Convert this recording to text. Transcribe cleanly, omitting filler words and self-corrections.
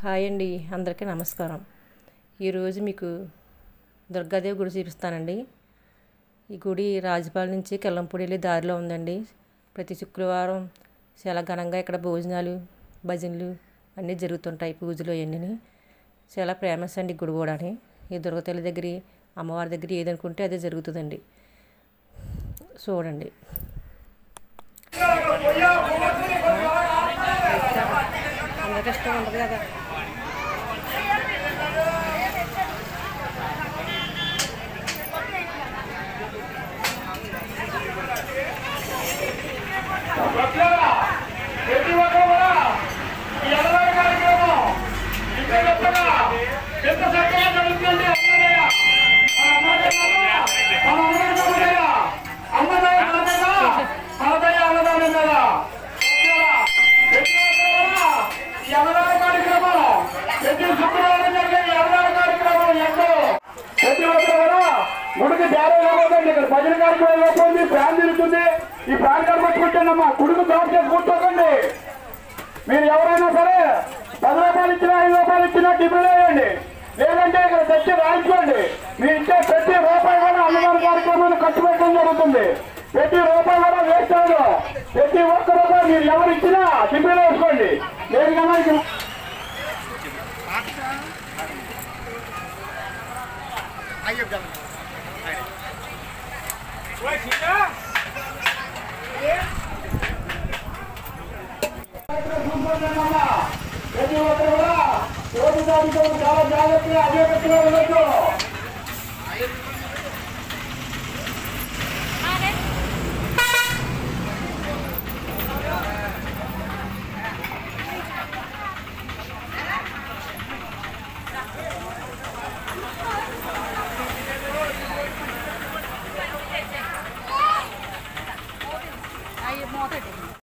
Hi అండి, అందరికీ నమస్కారం. ఈరోజు మీకు దుర్గాదేవి గుడి చూపిస్తానండి. ఈ గుడి రాజపాలెం నుంచి కిల్లంపూడి వెళ్ళే దారిలో ఉందండి. ప్రతి శుక్రవారం చాలా ఘనంగా ఇక్కడ భోజనాలు, భజనలు అన్నీ జరుగుతుంటాయి. పూజలు అవన్నీ చాలా ఫేమస్ అండి గుడి కూడా. ఈ దుర్గతల్లి దగ్గర, అమ్మవారి దగ్గర ఏదనుకుంటే అదే జరుగుతుందండి. చూడండి. అందరికి ఇష్టం ఉంటుంది కదా. గుడికి దేవాలయం ఇక్కడ భజన కార్యక్రమం అయిపోయింది. ఫ్యాన్ తిరుగుతుంది. ఈ ఫ్యాన్ కనబట్టుకుంటానమ్మా. గుడికి దోష చేసి కూర్చోకండి. మీరు ఎవరైనా సరే 10 రూపాయలు ఇచ్చినా 5 రూపాయలు ఇచ్చినా టిఫిన్ వేయండి. లేదంటే ఇక్కడ తెచ్చి రాయించుకోండి. మీరు ఇచ్చే ప్రతి రూపాయి కూడా అన్నదాన కార్యక్రమాన్ని ఖర్చు పెట్టడం జరుగుతుంది. ప్రతి రూపాయి కూడా వేస్ట్ అవ్వదు. ప్రతి ఒక్క రూపాయి మీరు ఎవరు ఇచ్చినా టిఫిన్ వేసుకోండి. దేనికన్నా ప్రతి ఒక్కరు కూడా ఓటు సాధించడం చాలా జాగ్రత్తగా అజాగ్రత్తగా ఉండొచ్చు. Aí, monta aqui.